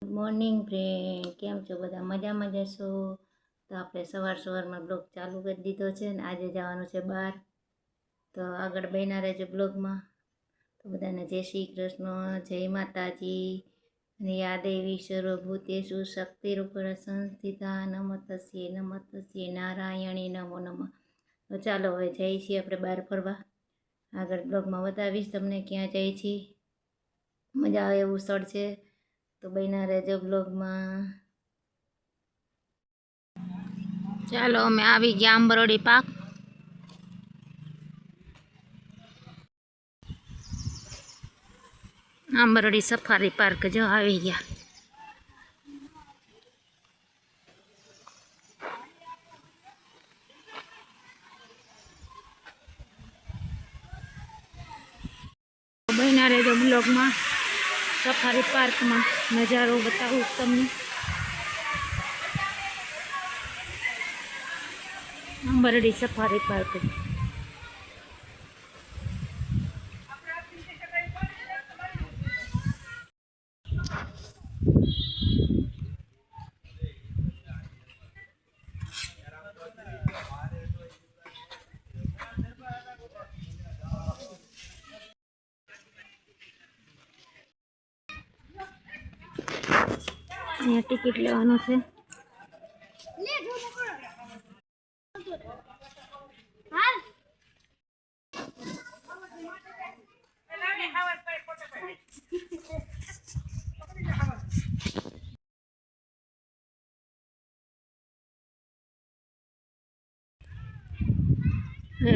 Good morning friend, કેમ છો બધા? મજામાં જશો? તો આપણે સવારમાં બ્લોગ ચાલુ કરી દીધો છે ને આજે જવાનું છે બહાર, તો આગળ બન્યા રહેજો બ્લોગમાં. તો બધાને જય શ્રી કૃષ્ણ, જય માતાજી. અને યા દેવી સર્વભૂતેષુ શક્તિરૂપેણ સંસ્થિતા, નમસ્તે નારાયણી નમો નમઃ. તો ચાલો હવે જઈએ છીએ આપણે બહાર ફરવા. આગળ બ્લોગમાં બતાવીશ તમને ક્યાં જઈએ છીએ. મજા આવે એવું સ્થળ છે, તો બન્યા રહેજો બ્લોગમાં. ચાલો અમે આવી ગયા Ambardi park. Ambardi safari park જો આવી ગયા. બન્યા રહેજો બ્લોગમાં. સફારી પાર્કમાં નજારો બતાવું તમને. Ambardi safari park. અહીંયા ટિકિટ લેવાનું છે.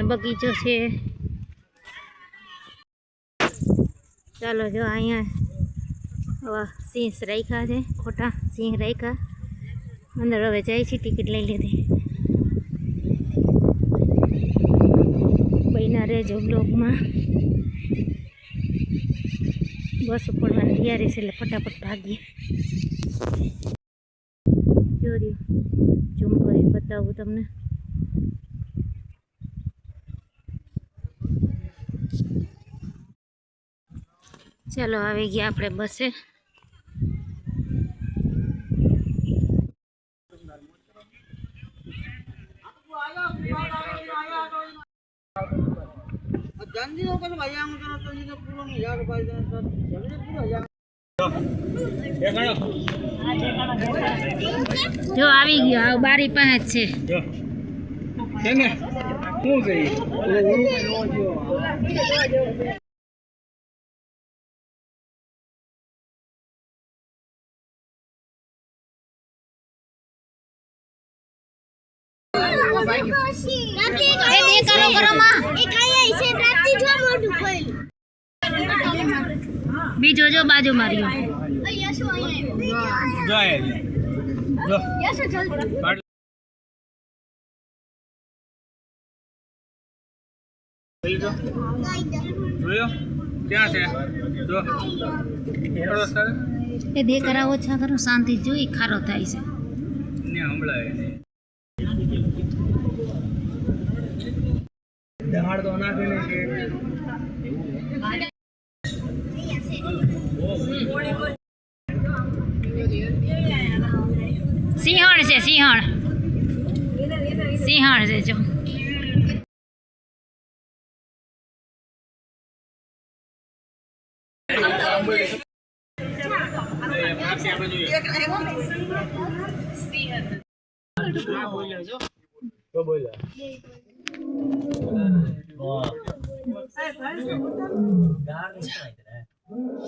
બગીચો છે. ચાલો જો અહીંયા સિંહ રાખ્યા છે, ખોટા સિંહ રાખ્યા. અંદર હવે જાય છે, ટિકિટ લઈ લીધી. બન્યા રહેજો બ્લોગમાં. બસ પડવાની તૈયારી છે એટલે ફટાફટ ભાગીએ. જોરી ઝૂમ કરી બતાવું તમને. ચાલો આવી ગયા આપણે બસે. જો આવી ગયો, બારી પાસે છે ને. શું છે? બીજો જો બાજુ માર્યો. એ દેખરા ઓછા કરો, શાંતિ જોઈ ખારો થાય છે. સિંહણ છે, સિંહણ છે જો.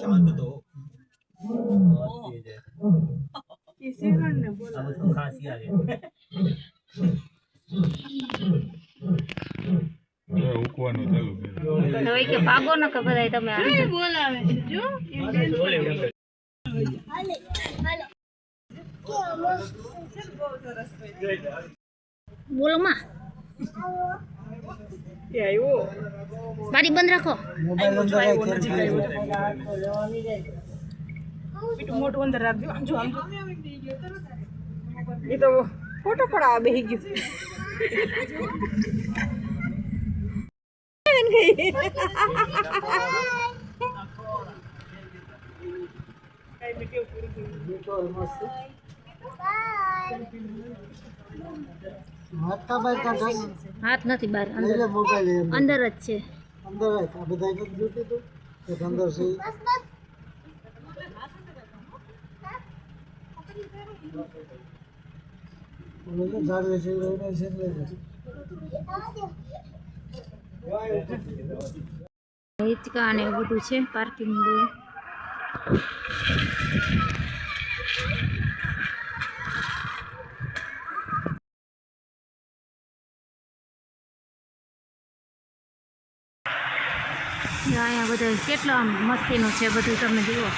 शांत तो अब उसको खांसी आ गई. હવે કે ભાગો ન કે બધાય તમે બોલાવે જો. બોલો માં. બારી બંધ રાખો. મોટું અંદર રાખજો. આમ જો એ તો ફોટો પડાવવા બેસી ગયું. કઈ હાથ નથી બહાર, અંદર જ છે. હિંચકા અને એવું બધું છે પાર્કિંગ બધું. અહીંયા બધા કેટલા આમ મસ્તીનું છે બધું, તમે જુઓ.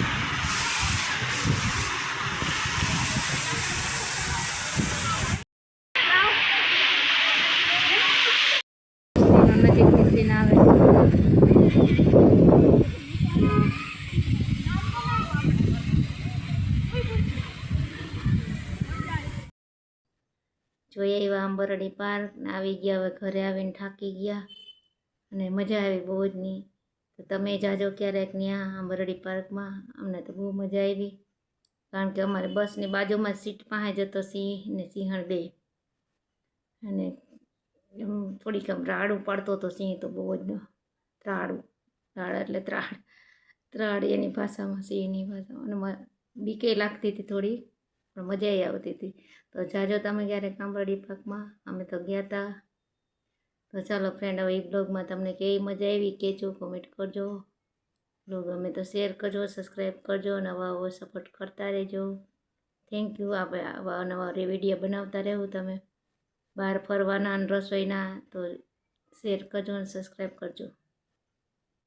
નજીકની સીન આવે. જોઈએ એવા આંબરડી પાર્ક આવી ગયા. હવે ઘરે આવીને થાકી ગયા અને મજા આવી બહુ જ નહીં. તો તમે જાજો ક્યારેક ત્યાં આંબરડી પાર્કમાં. અમને તો બહુ મજા આવી, કારણ કે અમારે બસની બાજુમાં સીટ પાસે જતો સિંહ ને સિંહણ બે, અને થોડીક આમ રાડું પડતો હતો સિંહ તો બહુ જ ત્રાડ એટલે ત્રાડ એની ભાષામાં, સિંહની ભાષામાં. અને બીકે લાગતી હતી થોડી, પણ મજા આવતી હતી. તો જાજો તમે ક્યારેક આંબરડી પાર્કમાં. અમે તો ગયા હતા. તો ચાલો ફ્રેન્ડ, હવે એ બ્લોગમાં તમને કેવી મજા આવી કહેજો, કોમેન્ટ કરજો. બ્લોગ ગમે તો શેર કરજો, સબસ્ક્રાઈબ કરજો, નવા સપોર્ટ કરતા રહેજો. Thank you. આપણે આવા નવા વિડીયો બનાવતા રહેવું. તમે બહાર ફરવાના અને રસોઈના તો શેર કરજો અને સબસ્ક્રાઈબ કરજો.